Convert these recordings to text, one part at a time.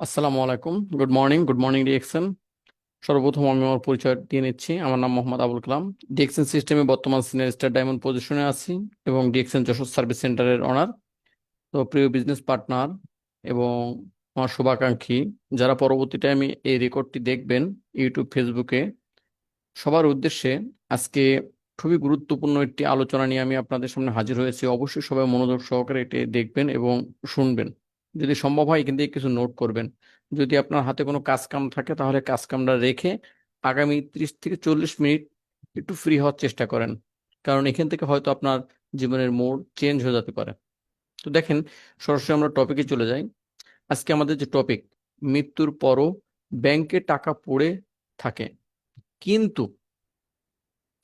আসসালামু আলাইকুম। Good morning DXN. সর্বপ্রথম আমি আমার পরিচয় দিয়ে নিচ্ছি। আমার নাম মোহাম্মদ আবুল কালাম। ডিএক্সএন সিস্টেমে বর্তমান সিনিয়র স্টার ডায়মন্ড পজিশনে আছি এবং ডিএক্সএন যশোর সার্ভিস সেন্টারের অনার। তো প্রিয় বিজনেস পার্টনার এবং আমার শুভাকাঙ্ক্ষী যারা পরবর্তী টাইমে এই রেকর্ডটি দেখবেন ইউটিউব ফেসবুকে, সবার উদ্দেশ্যে আজকে খুবই গুরুত্বপূর্ণ একটি আলোচনা নিয়ে আমি আপনাদের সামনে হাজির হয়েছি। অবশ্যই সবাই মনোযোগ সহকারে এটি দেখবেন এবং শুনবেন। যদি সম্ভব হয় এখান থেকে কিছু নোট করবেন। যদি আপনার হাতে কোনো কাজ কাম থাকে তাহলে কাজ কামটা রেখে আগামী 30 থেকে 40 মিনিট একটু ফ্রি হওয়ার চেষ্টা করেন, কারণ এখান থেকে হয়তো আপনার জীবনের মোড় চেঞ্জ হয়ে যেতে পারে। তো দেখেন, সরাসরি আমরা টপিকে চলে যাই। আজকে আমাদের যে টপিক, মৃত্যুর পরও ব্যাংকে টাকা পড়ে থাকে, কিন্তু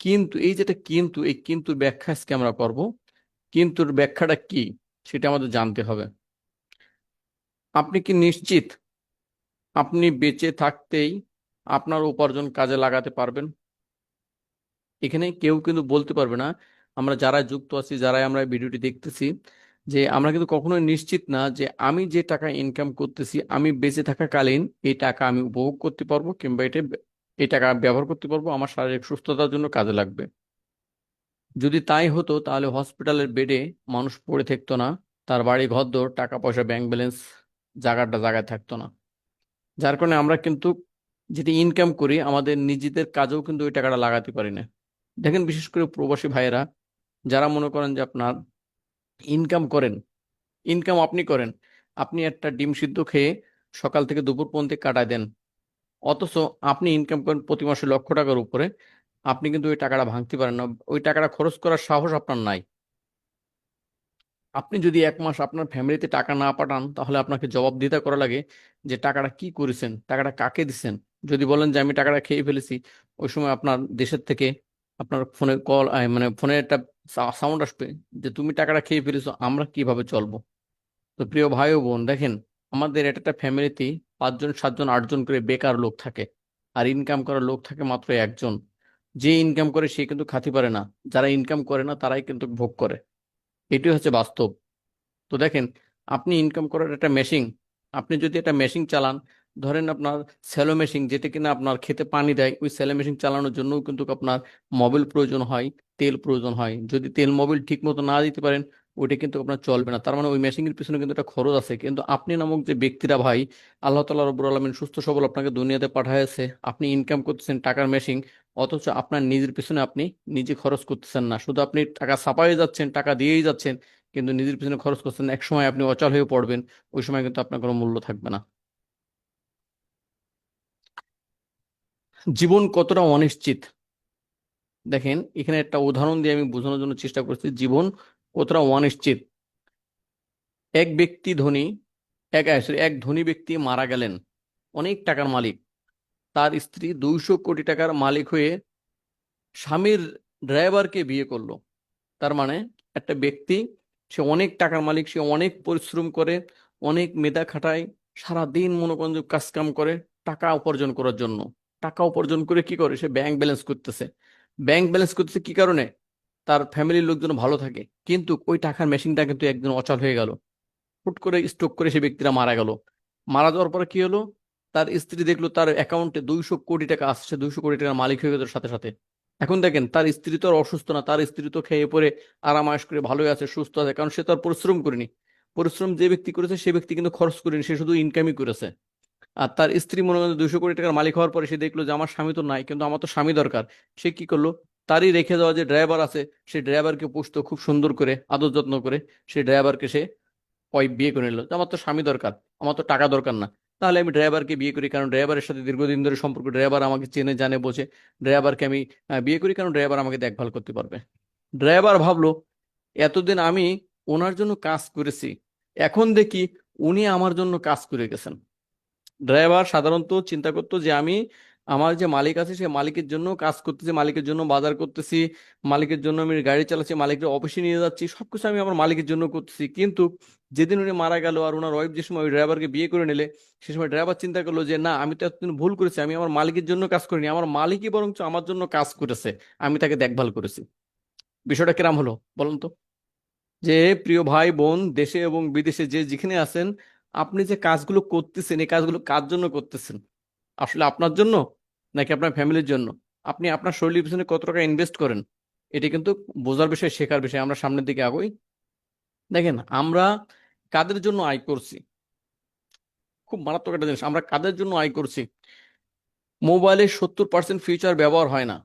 কিন্তু এই যেটা কিন্তু এই কিন্তুর ব্যাখ্যা আজকে আমরা করব। কিন্তুর ব্যাখ্যাটা কি সেটা আমাদের জানতে হবে। আপনি কি নিশ্চিত আপনি বেঁচে থাকতেই আপনার উপার্জন কাজে লাগাতে পারবেন? এখানে কেউ কিন্তু বলতে পারবে না, আমরা যারা যুক্ত আছি, যারা আমরা এই ভিডিওটি দেখতেছি, যে আমরা কিন্তু কখনোই নিশ্চিত না যে আমি যে টাকা ইনকাম করতেছি আমি বেঁচে থাকাকালীন এই টাকা আমি উপভোগ করতে পারবো, কিংবা এই টাকা ব্যবহার করতে পারবো আমার শারীরিক সুস্থতার জন্য কাজে লাগবে। যদি তাই হতো তাহলে হসপিটালের বেডে মানুষ পড়ে থাকতো না, তার বাড়ি ঘরদোর টাকা পয়সা ব্যাংক ব্যালেন্স জায়গাটা জায়গায় থাকতো না। যার কারণে আমরা কিন্তু যেটি ইনকাম করি আমাদের নিজেদের কাজেও কিন্তু ওই টাকাটা লাগাতে পারি না। দেখেন, বিশেষ করে প্রবাসী ভাইয়েরা যারা মনে করেন যে আপনার ইনকাম করেন, ইনকাম আপনি করেন, আপনি একটা ডিম সিদ্ধ খেয়ে সকাল থেকে দুপুর পর্যন্ত কাটায় দেন, অথচ আপনি ইনকাম করেন প্রতি মাসে লক্ষ টাকার উপরে, আপনি কিন্তু ওই টাকাটা ভাঙতে পারেন না, ওই টাকাটা খরচ করার সাহস আপনার নাই। আপনি যদি 1 মাস আপনার ফ্যামিলিতে টাকা না পাঠান তাহলে আপনাকে জবাবদিহিতা করা লাগে যে টাকাটা কি করেছেন, টাকাটা কাকে দিচ্ছেন। যদি বলেন যে আমি টাকাটা খেয়ে ফেলেছি, ওই সময় আপনার দেশের থেকে আপনার ফোনে কল, মানে ফোনে একটা সাউন্ড আসবে যে তুমি টাকাটা খেয়ে ফেলেছো, আমরা কিভাবে চলবো? তো প্রিয় ভাই ও বোন, দেখেন, আমাদের একটা ফ্যামিলিতেই 5 জন 7 জন 8 জন করে বেকার লোক থাকে, আর ইনকাম করার লোক থাকে মাত্র একজন। যে ইনকাম করে সে কিন্তু খাতি পারে না, যারা ইনকাম করে না তারাই কিন্তু ভোগ করে। এটি হচ্ছে বাস্তব। তো দেখেন, আপনি ইনকাম করার একটা মেশিন, আপনি যদি একটা মেশিন চালান, ধরেন আপনার স্যালো মেশিন, যেটা কিনা আপনার খেতে পানি দেয়, ওই স্যালো মেশিন চালানোর জন্য কিন্তু আপনার মোবিল প্রয়োজন হয়, তেল প্রয়োজন হয়। যদি তেল মোবিল ঠিক মতো না দিতে পারেন ওইটা কিন্তু আপনার চলবে না। তার মানে ওই মেশিনের পিছনে কিন্তু একটা খরচ আছে। কিন্তু আপনি নামক যে ব্যক্তিরা ভাই, আল্লাহ তাআলা রব্বুল আলামিন সুস্থ সবল আপনাকে দুনিয়াতে পাঠাইছে, আপনি ইনকাম করতেছেন টাকার মেশিন, অথচ আপনার নিজের পিছনে আপনি নিজে খরচ করতেছেন না, শুধু আপনি টাকা ছাপাই যাচ্ছেন, টাকা দিয়েই যাচ্ছেন, কিন্তু নিজের পিছনে খরচ করছেন। এক সময় আপনি অচল হয়ে পড়বেন, ওই সময় কিন্তু আপনার কোনো মূল্য থাকবে না। জীবন কতটা অনিশ্চিত, দেখেন এখানে একটা উদাহরণ দিয়ে আমি বোঝানোর জন্য চেষ্টা করছি জীবন কতটা অনিশ্চিত। এক ব্যক্তি ধনী, এক ধনী ব্যক্তি মারা গেলেন, অনেক টাকার মালিক। তার স্ত্রী 200 কোটি টাকার মালিক হয়ে স্বামীর ড্রাইভারকে বিয়ে করলো। তার মানে একটা ব্যক্তি, সে অনেক টাকার মালিক, সে অনেক পরিশ্রম করে, অনেক মেধা খাটায়, সারা দিন মনে করেন যে কাজ কাম করে টাকা উপার্জন করার জন্য। টাকা উপার্জন করে কি করে, সে ব্যাংক ব্যালেন্স করতেছে। ব্যাংক ব্যালেন্স করতেছে কি কারণে? তার ফ্যামিলির লোকজন ভালো থাকে। কিন্তু ওই টাকার মেশিনটা কিন্তু একদিন অচল হয়ে গেল, হুট করে স্ট্রোক করে সে ব্যক্তিরা মারা গেল। মারা যাওয়ার পরে কি হলো, তার স্ত্রী দেখলো তার অ্যাকাউন্টে 200 কোটি টাকা আসছে, 200 কোটি টাকার মালিক হয়ে গেল সাথে সাথে। এখন দেখেন, তার স্ত্রী তো আর অসুস্থ না, তার স্ত্রী তো খেয়ে পরে আরাম আয়েশ করে ভালোই আছে, সুস্থ আছে, কারণ সে তো আর পরিশ্রম করেনি। পরিশ্রম যে ব্যক্তি করেছে সে ব্যক্তি কিন্তু খরচ করেনি, সে শুধু ইনকামই করেছে। আর তার স্ত্রী মনে করেন 200 কোটি টাকার মালিক হওয়ার পরে সে দেখলো যে আমার স্বামী তো নাই, কিন্তু আমার তো স্বামী দরকার। সে কি করলো, তারই রেখে যাওয়া যে ড্রাইভার আছে, সেই ড্রাইভারকে পুষতো খুব সুন্দর করে, আদর যত্ন করে। সেই ড্রাইভারকে সে ওয়াইফ বিয়ে করে নিল, যে আমার তো স্বামী দরকার, আমার তো টাকা দরকার না, তাহলে আমি ড্রাইভারকে বিয়ে করি, কারণ ড্রাইভারের সাথে দীর্ঘদিন ধরে সম্পর্ক, ড্রাইভার আমাকে চেনে জানে বোঝে। ড্রাইভারকে আমি বিয়ে করি কারণ ড্রাইভার আমাকে দেখভাল করতে পারবে। ড্রাইভার ভাবলো এতদিন আমি ওনার জন্য কাজ করেছি, এখন দেখি উনি আমার জন্য কাজ করে গেছেন। ড্রাইভার সাধারণত চিন্তা করতো যে আমি আমার যে মালিক আছে সে মালিকের জন্য কাজ করতেছি, মালিকের জন্য বাজার করতেছি, মালিকের জন্য আমি গাড়ি চালাচ্ছি, মালিকের অফিসে নিয়ে যাচ্ছি, সবকিছু আমি আমার মালিকের জন্য করতেছি। কিন্তু যেদিন উনি মারা গেল আর ওনার ওয়াইফ যে সময় ওই ড্রাইভারকে বিয়ে করে নিলে, সে সময় ড্রাইভার চিন্তা করলো যে না, আমি তো এতদিন ভুল করেছি, আমি আমার মালিকের জন্য কাজ করিনি, আমার মালিকই বরঞ্চ আমার জন্য কাজ করেছে, আমি তাকে দেখভাল করেছি। বিষয়টা কিরাম হলো বলুন তো? যে প্রিয় ভাই বোন দেশে এবং বিদেশে যে যেখানে আছেন, আপনি যে কাজগুলো করতেছেন এই কাজগুলো কার জন্য করতেছেন? আসলে আপনার জন্য নাকি আপনার ফ্যামিলির জন্য? আপনি আপনার শরীরের পিছনে কত টাকা ইনভেস্ট করেন, এটা কিন্তু বোঝার বিষয়, শেখার বিষয়। আমরা সামনের দিকে আগাই। দেখেন আমরা কাদের জন্য আয় করছি, খুব মারাত্মক একটা জিনিস, আমরা কাদের জন্য আয় করছি। মোবাইলের 70% ফিচার ব্যবহার হয় না।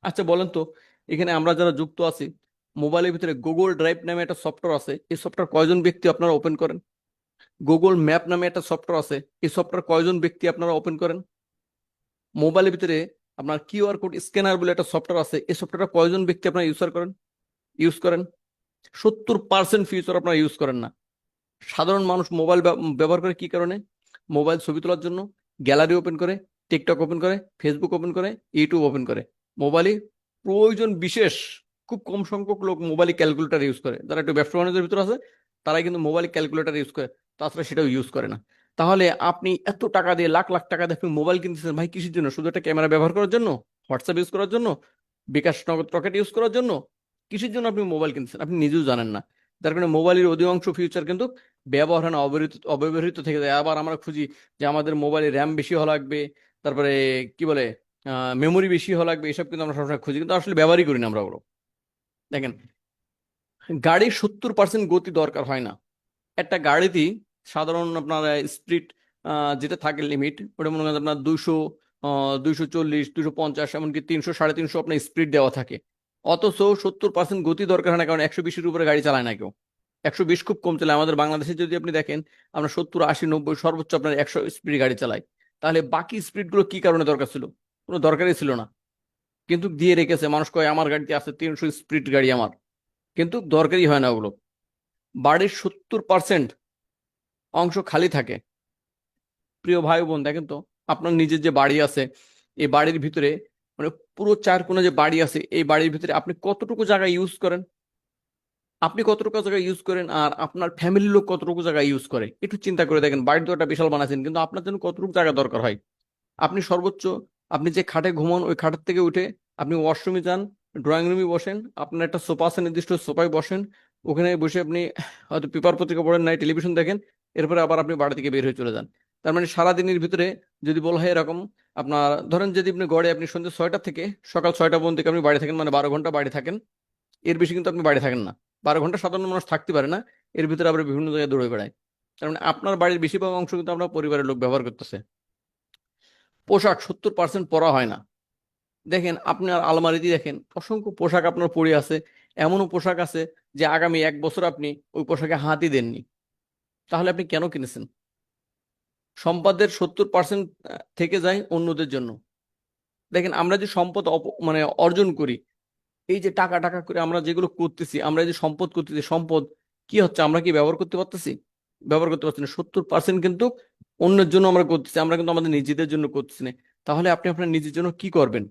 আচ্ছা বলেন তো, এখানে আমরা যারা যুক্ত আছি, মোবাইলের ভিতরে গুগল ড্রাইভ নামে একটা সফটওয়্যার আছে, এই সফটওয়্যার কয়জন ব্যক্তি আপনারা ওপেন করেন? গুগল ম্যাপ নামে একটা সফটওয়্যার আছে, এই সফটওয়্যার কয়জন ব্যক্তি আপনারা ওপেন করেন? মোবাইলের ভিতরে আপনার কিউআর কোড স্ক্যানার বলে একটা সফটওয়্যার আছে, এই সফটওয়্যারটা কয়জন ব্যক্তি আপনারা ইউজ করেন? 70% ফিচার আপনারা ইউজ করেন না। সাধারণ মানুষ মোবাইল ব্যবহার করে কি কারণে? মোবাইল ছবি তোলার জন্য, গ্যালারি ওপেন করে, টিকটক ওপেন করে, ফেসবুক ওপেন করে, ইউটিউব ওপেন করে। মোবাইলে প্রয়োজন বিশেষ খুব কম সংখ্যক লোক মোবাইলে ক্যালকুলেটর ইউজ করে, যারা একটু ব্যবসা বাণিজ্যের ভিতরে আছে তারাই কিন্তু মোবাইলে ক্যালকুলেটর ইউজ করে, তাছাড়া সেটাও ইউজ করে না। তাহলে আপনি এত টাকা দিয়ে, লাখ লাখ টাকা দিয়ে আপনি মোবাইল কিনতেছেন ভাই কিসের জন্য? শুধু একটা ক্যামেরা ব্যবহার করার জন্য, হোয়াটসঅ্যাপ ইউজ করার জন্য, বিকাশ নগদ রকেট ইউজ করার জন্য? কিসের জন্য আপনি মোবাইল কিনতেছেন আপনি নিজেও জানেন না। যার কারণে মোবাইলের অধিকাংশ ফিউচার কিন্তু ব্যবহার হয় না, অব্যবহৃত থেকে যায়। আবার আমরা খুঁজি যে আমাদের মোবাইলে র্যাম বেশি হওয়া লাগবে, তারপরে কি বলে মেমোরি বেশি হওয়া লাগবে, এসব কিন্তু আমরা সবসময় খুঁজি, কিন্তু আসলে ব্যবহারই করি না আমরা ওগুলো। দেখেন, গাড়ির 70% গতি দরকার হয় না। একটা গাড়িতেই সাধারণ আপনার স্পিড যেটা থাকে লিমিট, ওটা মনে করেন আপনার 240, 250, এমনকি 300, 350 আপনার স্পিড দেওয়া থাকে। অথচ 70% গতি দরকার হয় না, কারণ 120-এর উপরে গাড়ি চালায় না কেউ। 120 খুব কম চলে। আমাদের বাংলাদেশে যদি আপনি দেখেন, আমরা 70, 80, 90 সর্বোচ্চ আপনার 100 স্পিড গাড়ি চালাই। তাহলে বাকি স্পিড গুলো কি কারণে দরকার ছিল? কোনো দরকারই ছিল না, কিন্তু দিয়ে রেখেছে। মানুষ কয় আমার গাড়িতে আছে 300 স্পিড গাড়ি আমার, কিন্তু দরকারই হয় না ওগুলো। বাড়ির 70% অংশ খালি থাকে। প্রিয় ভাই বোন দেখেন তো, আপনার নিজের যে বাড়ি আছে, এই বাড়ির ভিতরে মানে পুরো চার কোণে যে বাড়ি আছে, এই বাড়ির ভিতরে আপনি কতটুকু জায়গা ইউজ করেন? আপনি কতটুকু জায়গা ইউজ করেন আর আপনার ফ্যামিলির লোক কতটুকু জায়গা ইউজ করে, একটু চিন্তা করে দেখেন। বাড়ি তো একটা বিশাল বানাচ্ছেন, কিন্তু আপনার জন্য কতটুকু জায়গা দরকার হয়? আপনি সর্বোচ্চ, আপনি যে খাটে ঘুমান ওই খাটের থেকে উঠে আপনি ওয়াশরুমে যান, ড্রয়িং রুমে বসেন, আপনার একটা সোফা আছে, নির্দিষ্ট সোফায় বসেন, ওখানে বসে আপনি হয়তো পেপার পত্রিকা পড়েন, নাই টেলিভিশন দেখেন, এরপরে আবার আপনি বাড়ি থেকে বের হয়ে চলে যান। তার মানে সারাদিনের ভিতরে যদি বলা হয় এরকম, আপনার ধরেন যদি আপনি গড়ে আপনি সন্ধ্যে 6টা থেকে সকাল 6টা পর্যন্ত আপনি বাড়ি থাকেন, মানে 12 ঘন্টা বাড়ি থাকেন। এর বেশি কিন্তু আপনি বাড়ি থাকেন না। 12 ঘন্টা সাধারণ মানুষ থাকতে পারে না, এর ভিতরে আবার বিভিন্ন জায়গায় দৌড়ে বেড়ায়। তার মানে আপনার বাড়ির বেশিরভাগ অংশ কিন্তু আপনার পরিবারের লোক ব্যবহার করতেছে। পোশাক 70% পরা হয় না। দেখেন আপনার আলমারিতে দেখেন অসংখ্য পোশাক আপনার পরে আছে। এমনও পোশাক আছে যে আগামী 1 বছর আপনি ওই পোশাকে হাতই দেননি। তাহলে আপনি কেন কিনেছেন? সম্পদের 70% থেকে যায় অন্যদের জন্য। দেখেন আমরা যে সম্পদ মানে অর্জন করি, এই যে টাকা টাকা করে আমরা যেগুলো করতেছি, আমরা এই যে সম্পদ করতেছি, সম্পদ কি হচ্ছে? আমরা কি ব্যবহার করতে পারতেছি? ব্যবহার করতে পারছি না। 70% কিন্তু অন্যের জন্য আমরা করতেছি, আমরা কিন্তু আমাদের নিজেদের জন্য করতেছি না। তাহলে আপনি আপনার নিজের জন্য কি করবেন?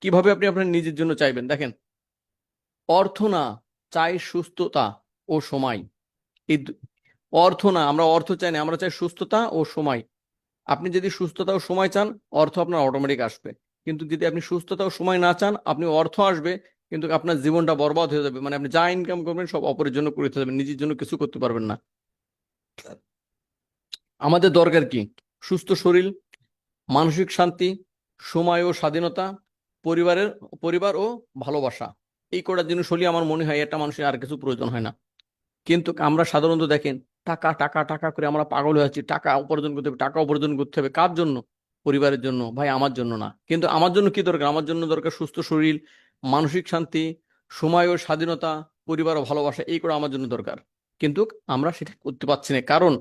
কিভাবে আপনি আপনার নিজের জন্য চাইবেন? দেখেন, অর্থ না, চাই সুস্থতা ও সময়। এই অর্থ না, আমরা অর্থ চাই না, আমরা চাই সুস্থতা ও সময়। আপনি যদি সুস্থতা ও সময় চান, অর্থ আপনার অটোমেটিক আসবে। কিন্তু যদি আপনি সুস্থতা ও সময় না চান, আপনি অর্থ আসবে কিন্তু আপনার জীবনটা বরবাদ হয়ে যাবে। মানে আপনি যা ইনকাম করবেন সব অপরের জন্য করে যাবেন, নিজের জন্য কিছু করতে পারবেন না। আমাদের দরকার কি? সুস্থ শরীর, মানসিক শান্তি, সময় ও স্বাধীনতা, পরিবারের পরিবার ও ভালোবাসা। এই কটা জিনিস হলে আমার মনে হয় একটা মানুষের আর কিছু প্রয়োজন হয় না। কিন্তু আমরা সাধারণত দেখেন টাকা টাকা টাকা করে আমরা পাগল হয়ে যাচ্ছি। টাকা উপার্জন করতে হবে, টাকা উপার্জন করতে হবে। কার জন্য? পরিবারের জন্য। ভাই আমার জন্য না। কিন্তু আমার জন্য কি দরকার? আমার জন্য দরকার সুস্থ শরীর, মানসিক শান্তি, সময় ও স্বাধীনতা, পরিবার ও ভালোবাসা। এই করে আমার জন্য দরকার। কিন্তু আমরা সেটা করতে পারছি না, কারণ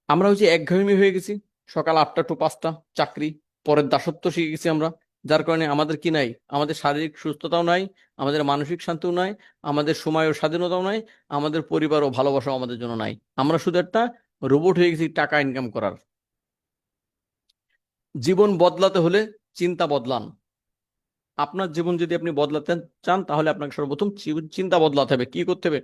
আমরা ওই যে একঘেয়েমি হয়ে গেছি। সকাল 8টা টু 5টা চাকরি, পরের দাসত্ব শিখে গেছি আমরা। যার কারণে আমাদের কি নাই? আমাদের শারীরিক সুস্থতাও নাই, আমাদের মানসিক শান্তিও নাই, আমাদের সময় ও স্বাধীনতাও নাই, আমাদের পরিবার ও ভালোবাসাও আমাদের জন্য নাই। আমরা শুধু একটা রোবট হয়ে গেছি টাকা ইনকাম করার। জীবন বদলাতে হলে চিন্তা বদলান। আপনার জীবন যদি আপনি বদলাতে চান, তাহলে আপনাকে সর্বপ্রথম চিন্তা বদলাতে হবে। কি করতে হবে?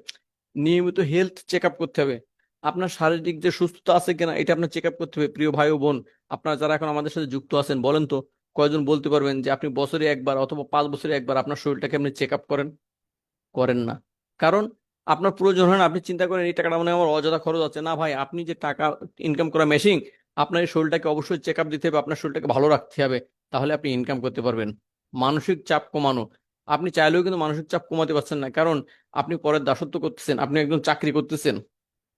নিয়মিত হেলথ চেক আপ করতে হবে। আপনার শারীরিক যে সুস্থতা আছে কিনা এটা আপনার চেক আপ করতে হবে। প্রিয় ভাই ও বোন, আপনারা যারা এখন আমাদের সাথে যুক্ত আছেন, বলেন তো কয়জন বলতে পারবেন যে আপনি বছরে একবার অথবা 5 বছরে একবার আপনার শরীরটাকে আপনি চেক আপ করেন? করেন না। কারণ আপনার প্রয়োজন হয় না, আপনি চিন্তা করেন এই টাকাটা মানে আমার অযথা খরচ আছে না ভাই, আপনি যে টাকা ইনকাম করা মেশিন, আপনার এই শরীরটাকে অবশ্যই চেক আপ দিতে হবে, আপনার শরীরটাকে ভালো রাখতে হবে, তাহলে আপনি ইনকাম করতে পারবেন। মানসিক চাপ কমানো, আপনি চাইলেও কিন্তু মানসিক চাপ কমাতে পারছেন না, কারণ আপনি পরের দাসত্ব করতেছেন, আপনি একজন চাকরি করতেছেন,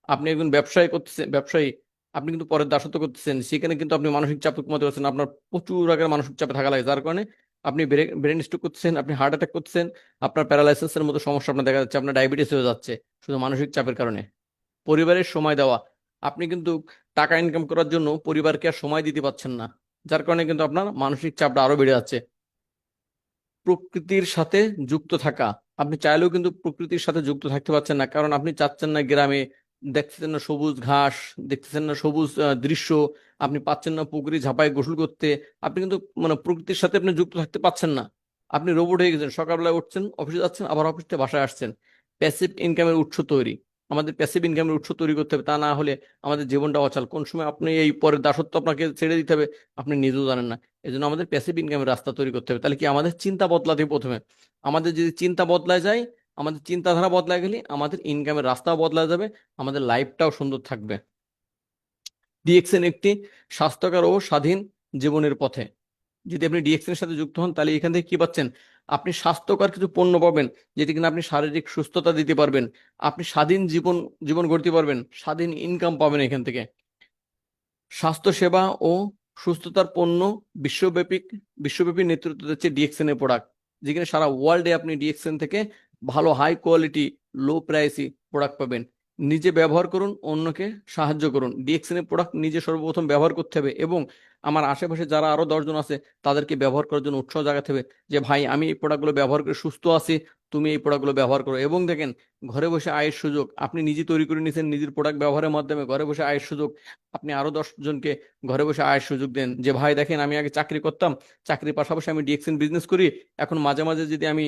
আপনি একজন ব্যবসায়ী করতেছেন, ব্যবসায়ী, আপনি কিন্তু পরের দাসত্ব করতেছেন, সেখানে কিন্তু আপনি মানসিক চাপ কমাতে পারছেন না। আপনার প্রচুর আকার মানসিক চাপে থাকা লাগে, যার কারণে আপনি ব্রেন স্ট্রোক করতেছেন, আপনি হার্ট অ্যাটাক করতেছেন, আপনার প্যারালাইসিসের মতো সমস্যা আপনার দেখা যাচ্ছে, আপনার ডায়াবেটিস হয়ে যাচ্ছে শুধু মানসিক চাপের কারণে। পরিবারের সময় দেওয়া, আপনি কিন্তু টাকা ইনকাম করার জন্য পরিবারকে আর সময় দিতে পারছেন না, যার কারণে কিন্তু আপনার মানসিক চাপটা আরো বেড়ে যাচ্ছে। প্রকৃতির সাথে যুক্ত থাকা, আপনি চাইলেও কিন্তু প্রকৃতির সাথে যুক্ত থাকতে পারছেন না, কারণ আপনি চাচ্ছেন না গ্রামে, দেখতেছেন না সবুজ ঘাস, দেখতেছেন না সবুজ দৃশ্য, আপনি পাচ্ছেন না পুকুরে ঝাঁপায় গোসল করতে, আপনি কিন্তু মানে প্রকৃতির সাথে আপনি যুক্ত থাকতে পারছেন না। আপনি রোবট হয়ে গেছেন, সকালবেলায় উঠছেন, অফিসে যাচ্ছেন, আবার অফিস থেকে বাসায় আসছেন। প্যাসিভ ইনকামের উৎস তৈরি, আমাদের প্যাসিভ ইনকামের উৎস তৈরি করতে হবে, তা না হলে আমাদের জীবনটা অচল, কোন সময় আপনি এই পরের দাসত্ব আপনাকে ছেড়ে দিতে হবে আপনি নিজেও জানেন না। এই জন্য আমাদের প্যাসিভ ইনকামের রাস্তা তৈরি করতে হবে। তাহলে কি, আমাদের চিন্তা বদলাতে হবে প্রথমে। আমাদের যদি চিন্তা বদলায় যায়, আমাদের চিন্তাধারা বদলায় গেলে আমাদের ইনকামের রাস্তাও বদলা যাবে, আমাদের লাইফটাও সুন্দর থাকবে। ডিএক্সএন একটি স্বাস্থ্যকর ও স্বাধীন জীবনের পথে। যদি আপনি ডিএক্সএন এর সাথে যুক্ত হন, তাহলে এখান থেকে কি পাচ্ছেন, আপনি স্বাস্থ্যকর কিছু পণ্য পাবেন, যেটি কিনা আপনি শারীরিক সুস্থতা দিতে পারবেন, আপনি স্বাধীন জীবন জীবন গড়তে পারবেন, স্বাধীন ইনকাম পাবেন এখান থেকে। স্বাস্থ্যসেবা ও সুস্থতার পণ্য, বিশ্বব্যাপী বিশ্বব্যাপী নেতৃত্ব দিচ্ছে ডিএক্সএন এর প্রোডাক্ট, যেখানে সারা ওয়ার্ল্ডে আপনি ডিএক্সএন থেকে ভালো high quality low pricey product পাবেন। নিজে ব্যবহার করুন, অন্যকে সাহায্য করুন। ডিএক্সএন এর প্রোডাক্ট নিজে সর্বপ্রথম ব্যবহার করতে হবে, এবং আমার আশেপাশে যারা আরো 10 জন আছে তাদেরকে ব্যবহার করার জন্য উৎসাহ জাগাতে হবে, যে ভাই আমি এই প্রোডাক্টগুলো ব্যবহার করে সুস্থ আছি, তুমি এই প্রোডাক্টগুলো ব্যবহার করো। এবং দেখেন, ঘরে বসে আয়ের সুযোগ আপনি নিজে তৈরি করে নিয়েছেন, নিজের প্রোডাক্ট ব্যবহারের মাধ্যমে ঘরে বসে আয়ের সুযোগ, আপনি আরো 10 জনকে ঘরে বসে আয়ের সুযোগ দেন, যে ভাই দেখেন আমি আগে চাকরি করতাম, চাকরির পাশাপাশি আমি ডিএক্সএন বিজনেস করি, এখন মাঝে মাঝে যদি আমি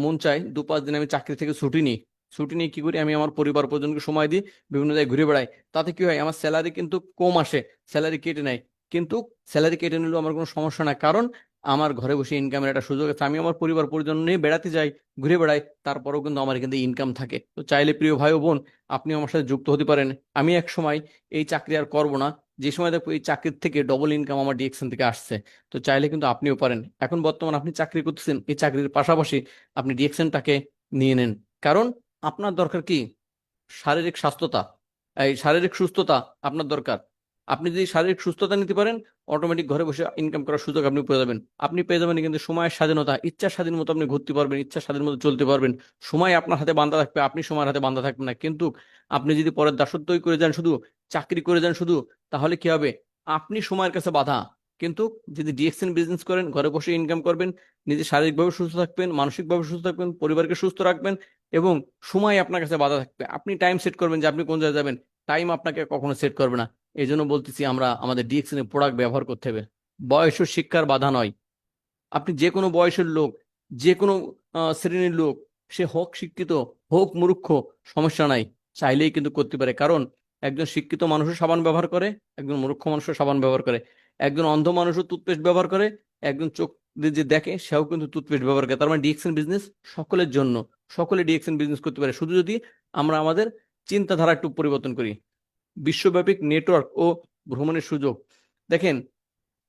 মন চাই 2-5 দিন আমি চাকরি থেকে ছুটি নিই, ছুটি নিয়ে কি করি, আমি আমার পরিবার পরিজনকে সময় দিই, বিভিন্ন জায়গায় ঘুরে বেড়াই। তাতে কি হয়, আমার স্যালারি কিন্তু কম আসে, স্যালারি কেটে নেয়, কিন্তু স্যালারি কেটে নিলেও আমার কোনো সমস্যা না, কারণ আমার ঘরে বসে ইনকামের একটা সুযোগ আছে, আমি আমার পরিবার পরিজন নিয়ে বেড়াতে যাই, ঘুরে বেড়াই, তারপরেও কিন্তু আমার কিন্তু ইনকাম থাকে। তো চাইলে প্রিয় ভাই ও বোন, আপনি আমার সাথে যুক্ত হতে পারেন। আমি এক সময় এই চাকরি আর করব না, যে সময় দেখবো এই চাকরির থেকে ডবল ইনকাম আমার ডিএকশন থেকে আসছে, তো চাইলে কিন্তু আপনিও পারেন। এখন বর্তমান আপনি চাকরি করতেছেন, এই চাকরির পাশাপাশি আপনি ডিএকশনটাকে নিয়ে নেন, কারণ আপনার দরকার কি, শারীরিক স্বাস্থ্যতা, এই শারীরিক সুস্থতা আপনার দরকার। আপনি যদি শারীরিক সুস্থতা নিতে পারেন, অটোমেটিক ঘরে বসে ইনকাম করার সুযোগ আপনি পেয়ে যাবেন। আপনি পেয়ে যাবেন কিন্তু সময়ের স্বাধীনতা, ইচ্ছা স্বাধীন মতো আপনি ঘুরতে পারবেন, ইচ্ছা স্বাধীন মতো চলতে পারবেন। সময় আপনার হাতে বাঁধা থাকবে, আপনি সময়ের হাতে বাঁধা থাকবেন না। কিন্তু আপনি যদি পরের দাসত্বই করে যান শুধু, চাকরি করে যান শুধু, তাহলে কি হবে, আপনি সময়ের কাছে বাধা। কিন্তু যদি ডিএক্সএন বিজনেস করেন, ঘরে বসে ইনকাম করবেন, নিজে শারীরিকভাবে সুস্থ থাকবেন, মানসিকভাবে সুস্থ থাকবেন, পরিবারকে সুস্থ রাখবেন, এবং সময় আপনার কাছে বাধা থাকবে, আপনি টাইম সেট করবেন যে আপনি কোন জায়গায় যাবেন, টাইম আপনাকে কখনো সেট করবে না। এই জন্য বলতেছি আমরা আমাদের ডিএক্সএন এর প্রোডাক্ট ব্যবহার করতে হবে। বয়স ও শিক্ষার বাধা নয়, আপনি যে কোনো বয়সের লোক, যে কোনো শ্রেণীর লোক, সে হোক শিক্ষিত হোক মূর্খ, সমস্যা নাই, চাইলেই কিন্তু করতে পারে। কারণ একজন শিক্ষিত মানুষও সাবান ব্যবহার করে, একজন মূর্খ মানুষও সাবান ব্যবহার করে, একজন অন্ধ মানুষও টুথপেস্ট ব্যবহার করে, একজন চোখ দিয়ে যে দেখে সেও কিন্তু টুথপেস্ট ব্যবহার করে। তার মানে ডিএক্সএন বিজনেস সকলের জন্য, সকলে ডিএক্সএন বিজনেস করতে পারে, শুধু যদি আমরা আমাদের চিন্তাধারা একটু পরিবর্তন করি। বিশ্বব্যাপী নেটওয়ার্ক ও ভ্রমণের সুযোগ, দেখেন,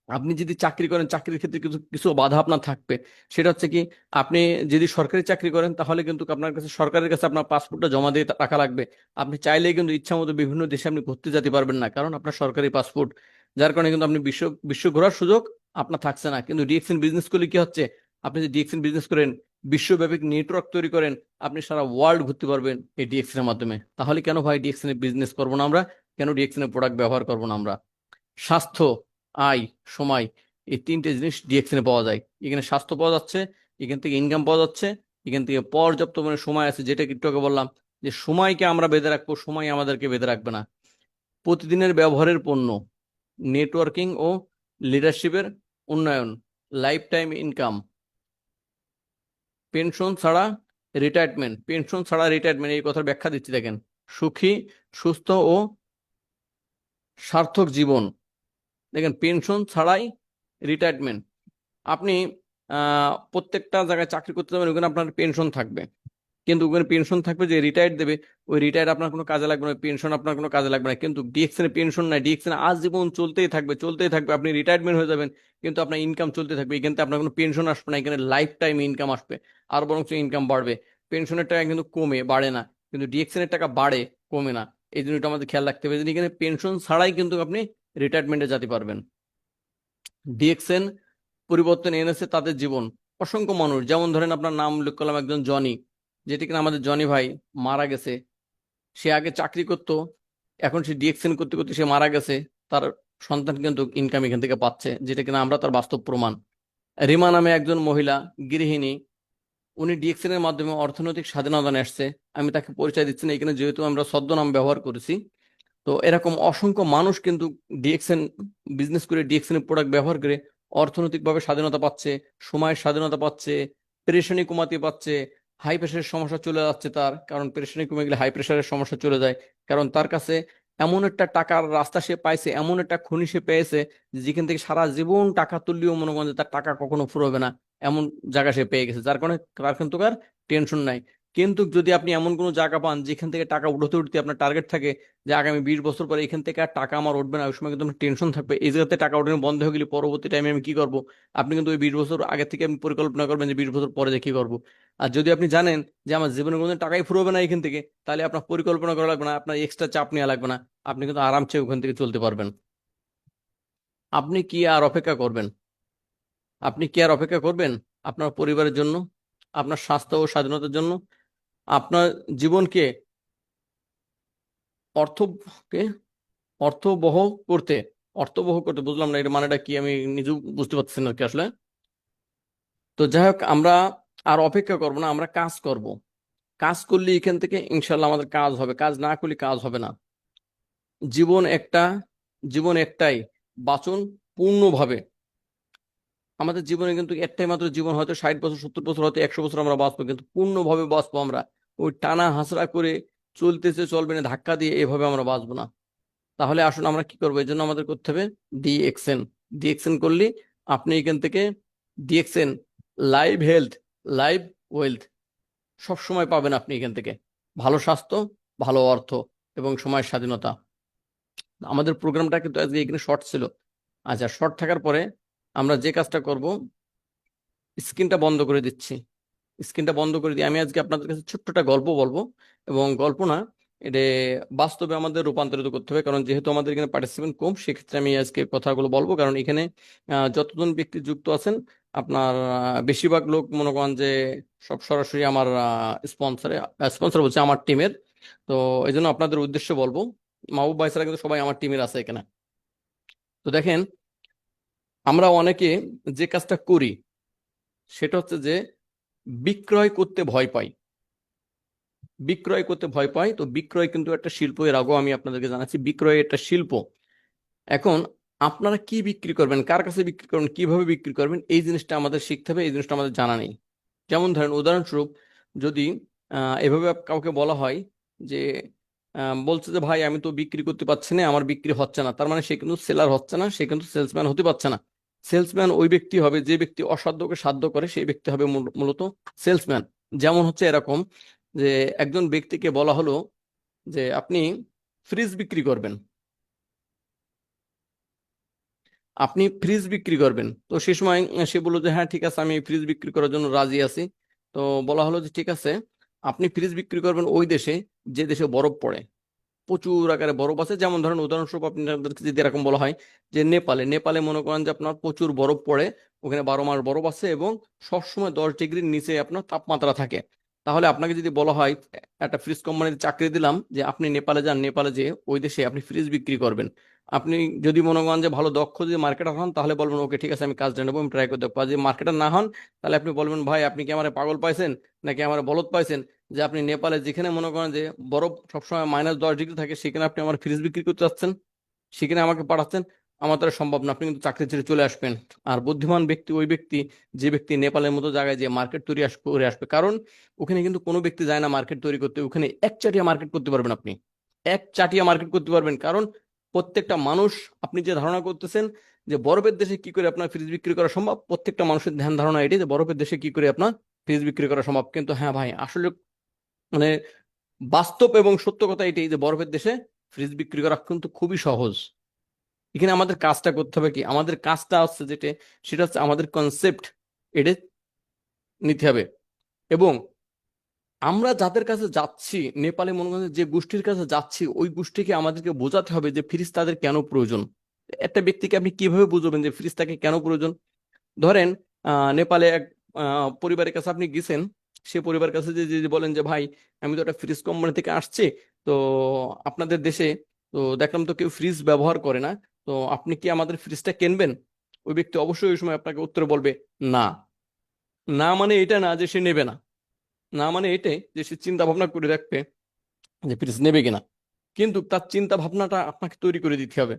আপনি যদি চাকরি করেন, চাকরির ক্ষেত্রে কিছু কিছু বাধা আপনার থাকবে। সেটা হচ্ছে কি, আপনি যদি সরকারি চাকরি করেন, তাহলে কিন্তু আপনার কাছে সরকারের কাছে আপনার পাসপোর্টটা জমা দিয়ে রাখা লাগবে। আপনি চাইলেই কিন্তু ইচ্ছা মতো বিভিন্ন দেশে আপনি ঘুরতে যেতে পারবেন না, কারণ আপনার সরকারি পাসপোর্ট, যার কারণে কিন্তু আপনি বিশ্ব বিশ্ব ঘোরার সুযোগ আপনার থাকছে না। কিন্তু ডিএক্সএন বিজনেস করলে কি হচ্ছে, আপনি যদি ডিএক্সএন বিজনেস করেন, বিশ্বব্যাপী নেটওয়ার্ক তৈরি করেন, আপনি সারা ওয়ার্ল্ড ঘুরতে পারবেন এই ডিএক্সএন এর মাধ্যমে। তাহলে কেন ভাই ডিএক্সএন এর বিজনেস করবো না আমরা, কেন ডিএক্সএন এর প্রোডাক্ট ব্যবহার করবো না আমরা। স্বাস্থ্য, আয়, সময়, এই তিনটে জিনিস ডিএক্সএন এ পাওয়া যায়। এখানে স্বাস্থ্য পাওয়া যাচ্ছে, এখান থেকে ইনকাম পাওয়া যাচ্ছে, এখান থেকে পর্যাপ্ত মানে সময় আছে, যেটা একটু আগে বললাম, যে সময়কে আমরা বেঁধে রাখবো, সময় আমাদেরকে বেঁধে রাখবে না। প্রতিদিনের ব্যবহারের পণ্য, নেটওয়ার্কিং ও লিডারশিপের উন্নয়ন, লাইফ টাইম ইনকাম, পেনশন ছাড়া রিটায়ারমেন্ট, পেনশন ছাড়া রিটায়ারমেন্ট, এই কথার ব্যাখ্যা দিচ্ছি দেখেন, সুখী, সুস্থ ও সার্থক জীবন। দেখেন, পেনশন ছাড়াই রিটায়ারমেন্ট, আপনি প্রত্যেকটা জায়গায় চাকরি করতে যাবেন, ওখানে আপনার পেনশন থাকবে, কিন্তু ওখানে পেনশন থাকবে, যে রিটায়ার্ড দেবে, ওই রিটায়ার্ড আপনার কোনো কাজে লাগবে না, পেনশন আপনার কোনো কাজে লাগবে না। কিন্তু ডিএক্সএন এ পেনশন নাই, ডিএক্সএন আজীবন চলতেই থাকবে, চলতেই থাকবে। আপনি রিটায়ারমেন্ট হয়ে যাবেন কিন্তু আপনার ইনকাম চলতে থাকবে, এখান থেকে আপনার কোনো পেনশন আসবে না, এখানে লাইফ টাইম ইনকাম আসবে, আর বরঞ্চ ইনকাম বাড়বে। পেনশনের টাকা কিন্তু কমে বাড়ে না, কিন্তু ডিএক্সএন এর টাকা বাড়ে, কমে না। এই জন্য এটা আমাদের খেয়াল রাখতে হবে যে এখানে পেনশন ছাড়াই কিন্তু আপনি রিটায়ারমেন্টে যেতে পারবেন। ডিএক্সএন পরিবর্তন এনেছে তাদের জীবন। অসংখ্য মানুষ, যেমন ধরেন আপনার নাম উল্লেখ করলাম একজন জনি, যেটি কিনা আমাদের জনি ভাই মারা গেছে। সে আগে চাকরি করতো, এখন সে ডিএক্সএন করতে করতে সে মারা গেছে। তার সন্তান কিন্তু ইনকাম এখান থেকে পাচ্ছে, যেটা কিনা আমরা তার বাস্তব প্রমাণ। রিমা নামে একজন মহিলা গৃহিণী, উনি ডিএক্সএন এর মাধ্যমে অর্থনৈতিক স্বাধীনতা নিয়ে আসছে। আমি তাকে পরিচয় দিচ্ছি না এখানে, যেহেতু আমরা ছদ্মনাম ব্যবহার করেছি। তো এরকম অসংখ্য মানুষ কিন্তু ডিএক্সএন বিজনেস করে, ডিএক্সএন প্রোডাক্ট ব্যবহার করে অর্থনৈতিকভাবে স্বাধীনতা পাচ্ছে, সময়ের স্বাধীনতা পাচ্ছে, পেরেশানি কমাতে পারছে। হাই প্রেশারের সমস্যা চলে যাচ্ছে তার, কারণ পেরেশানি কমে গেলে হাই প্রেশারের সমস্যা চলে যায়। কারণ তার কাছে এমন একটা টাকার রাস্তা সে পাইছে, এমন একটা খনি সে পেয়েছে, যেখান থেকে সারা জীবন টাকা তুললেও মনে করেন যে তার টাকা কখনো ফুরোবে না, এমন জায়গা সে পেয়ে গেছে, যার কারণে তার কিন্তু আর টেনশন নাই। কিন্তু যদি আপনি এমন কোনো জায়গা পান যেখান থেকে টাকা উঠতে উঠতে আপনার টার্গেট থাকে যে আগামী 20 বছর পরে এখান থেকে আর টাকা আমার উঠবে না, ওই সময় কিন্তু টেনশন থাকবে, এই জায়গাতে টাকা উঠানো বন্ধ হয়ে গেলে পরবর্তী টাইমে আমি কি করব। আপনি কিন্তু ওই 20 বছর আগে থেকে আপনি পরিকল্পনা করবেন যে 20 বছর পরে যে কি করব। আর যদি আপনি জানেন যে আমার জীবনে কোনো টাকাই ফুরবে না এখান থেকে, তাহলে আপনার পরিকল্পনা করা লাগবে না, আপনার এক্সট্রা চাপ নেওয়া লাগবে না, আপনি কিন্তু আরামসে ওখান থেকে চলতে পারবেন। আপনি কি আর অপেক্ষা করবেন? আপনি কি আর অপেক্ষা করবেন আপনার পরিবারের জন্য, আপনার স্বাস্থ্য ও স্বাধীনতার জন্য, আপনার জীবনকে অর্থকে অর্থবহ করতে? অর্থবহ করতে বুঝলাম না, এটা মানেটা কি আমি নিজেও বুঝতে পারছি না কি আসলে। তো যাই হোক, আমরা আর অপেক্ষা করব না, আমরা কাজ করব। কাজ করলে এখান থেকে ইনশাল্লাহ আমাদের কাজ হবে, কাজ না করলে কাজ হবে না। জীবন একটা, জীবন একটাই, বাঁচুন পূর্ণভাবে। আমাদের জীবনে কিন্তু একটাই মাত্র জীবন, হয়তো 60 বছর 70 বছর, হয়তো 100 বছর আমরা বাঁচবো, কিন্তু পূর্ণভাবে বাঁচবো আমরা। ওই টানা হাসরা করে চলতেছে চলবে না, ধাক্কা দিয়ে এভাবে আমরা বাঁচবো না। তাহলে আসুন আমরা কি করবো, এই জন্য আমাদের করতে হবে ডিএক্সএন। ডিএক্সএন করলে আপনি এখান থেকে DXN live health, live wealth সব সময় পাবেন আপনি এখান থেকে। ভালো স্বাস্থ্য, ভালো অর্থ এবং সময়ের স্বাধীনতা। আমাদের প্রোগ্রামটা কিন্তু আজকে এখানে শর্ট ছিল। আচ্ছা, শর্ট থাকার পরে আমরা যে কাজটা করব, স্ক্রিনটা বন্ধ করে দিচ্ছি। স্ক্রিনটা বন্ধ করে দিয়ে আমি আজকে আপনাদের কাছে ছোট্ট একটা গল্প বলবো, এবং গল্প না, এটা বাস্তবে আমাদের রূপান্তরিত করতে হবে, কারণ যেহেতু আমাদের এখানে পার্টিসিপেন্ট কম, সেক্ষেত্রে আমি আজকে কথাগুলো বলবো। কারণ এখানে যতজন ব্যক্তি যুক্ত আছেন, আপনার বেশিরভাগ লোক মনে করেন যে সব সরাসরি আমার স্পন্সরে, স্পন্সর বলছে আমার টিমের। তো এই জন্য আপনাদের উদ্দেশ্য বলবো, মাহবুব ভাই ছাড়া কিন্তু সবাই আমার টিমের আছে এখানে। তো দেখেন, আমরা অনেকে যে কাজটা করি সেটা হচ্ছে যে বিক্রয় করতে ভয় পাই। বিক্রয় করতে ভয় পাই, তো বিক্রয় কিন্তু একটা শিল্প, এর আগেও আমি আপনাদেরকে জানাচ্ছি বিক্রয় একটা শিল্প। এখন আপনারা কি বিক্রি করবেন, কার কাছে বিক্রি করবেন, কিভাবে বিক্রি করবেন, এই জিনিসটা আমাদের শিখতে হবে, এই জিনিসটা আমাদের জানা নেই। যেমন ধরেন উদাহরণস্বরূপ, যদি এভাবে কাউকে বলা হয় যে বলছে যে ভাই আমি তো বিক্রি করতে পারছি না, আমার বিক্রি হচ্ছে না, তার মানে সে কিন্তু সেলার হচ্ছে না, সে কিন্তু সেলসম্যান হতে পারছে না। সেলসম্যান ওই ব্যক্তি হবে যে ব্যক্তি অসাধ্যকে সাধ্য করে, সেই ব্যক্তি হবে মূলত সেলসম্যান। যেমন হচ্ছে এরকম যে একজন ব্যক্তিকে বলা হলো যে আপনি ফ্রিজ বিক্রি করবেন, আপনি ফ্রিজ বিক্রি করবেন। তো সে সময় সে বললো যে হ্যাঁ ঠিক আছে, আমি ফ্রিজ বিক্রি করার জন্য রাজি আছি। তো বলা হলো যে ঠিক আছে, আপনি ফ্রিজ বিক্রি করবেন ওই দেশে যে দেশে বরফ পড়ে, প্রচুর আকারে বরফ আছে। যেমন ধরেন উদাহরণস্বরূপ আপনাদেরকে যদি এরকম বলা হয় যে নেপালে, নেপালে মনে করেন যে আপনার প্রচুর বরফ পড়ে, ওখানে 12 মাস বরফ আছে এবং সবসময় 10 ডিগ্রির নিচে আপনার তাপমাত্রা থাকে। তাহলে আপনাকে যদি বলা হয় একটা ফ্রিজ কোম্পানিতে চাকরি দিলাম যে আপনি নেপালে যান, নেপালে যে ওই দেশে আপনি ফ্রিজ বিক্রি করবেন। আপনি যদি মনে করেন যে ভালো দক্ষ যদি মার্কেটার হন, তাহলে বলবেন ওকে ঠিক আছে আমি কাজটা নেবো, আমি ট্রাই করে দেখবো। আর যদি মার্কেটার না হন, তাহলে আপনি বলবেন ভাই আপনি কি আমার পাগল পাইছেন নাকি আমার বলদ পাইছেন, যে আপনি নেপালে যেখানে মনে করেন যে বরফ সবসময় -10 ডিগ্রি থাকে, সেখানে আপনি আমার ফ্রিজ বিক্রি করতে যাচ্ছেন, সেখানে আমাকে পাঠাচ্ছেন। আমার দ্বারা সম্ভব না, আপনি কিন্তু চাকরি ছেড়ে চলে আসবেন। আর বুদ্ধিমান ব্যক্তি ওই ব্যক্তি যে ব্যক্তি নেপালের মতো জায়গায় যে মার্কেট তৈরি করে আসবে, কারণ ওখানে কিন্তু কোনো ব্যক্তি যায় না মার্কেট তৈরি করতে, ওখানে একচাটিয়া মার্কেট করতে পারবেন আপনি, একচাটিয়া মার্কেট করতে পারবেন। কারণ প্রত্যেকটা মানুষ, আপনি যে ধারণা করতেছেন যে বরফের দেশে কি করে আপনার ফ্রিজ বিক্রি করা সম্ভব, প্রত্যেকটা মানুষের ধ্যান ধারণা এটি যে বরফের দেশে কি করে আপনার ফ্রিজ বিক্রি করা সম্ভব। কিন্তু হ্যাঁ ভাই, আসলে মানে বাস্তব এবং সত্য কথা এটাই যে বরফের দেশে ফ্রিজ বিক্রি করা কিন্তু খুবই সহজ। এখানে আমাদের কাজটা করতে হবে কি, আমাদের কাজটা হচ্ছে যেটা, সেটা হচ্ছে আমাদের কনসেপ্ট এটা নিতে হবে। এবং আমরা যাদের কাছে যাচ্ছি, নেপালে মনে করেন যে গোষ্ঠীর কাছে যাচ্ছি, ওই গোষ্ঠীকে আমাদেরকে বোঝাতে হবে যে ফ্রিজ তাদের কেন প্রয়োজন। একটা ব্যক্তিকে আপনি কিভাবে বুঝবেন যে ফ্রিজ তাকে কেন প্রয়োজন? ধরেন নেপালে এক পরিবারের কাছে আপনি গেছেন, সে পরিবারের কাছে যে যে বলেন যে ভাই, আমি তো একটা ফ্রিজ কোম্পানি থেকে আসছি, তো আপনাদের দেশে তো দেখলাম তো কেউ ফ্রিজ ব্যবহার করে না, তো আপনি কি আমাদের ফ্রিজটা কিনবেন? ওই ব্যক্তি অবশ্যই ওই সময় আপনাকে উত্তরে বলবে না। না মানে এটা না যে সে নেবে না, না মানে এটাই যে সে চিন্তা ভাবনা করে রাখবে যে ফ্রিজ নেবে কিনা। কিন্তু তার চিন্তা ভাবনাটা আপনাকে তৈরি করে দিতে হবে।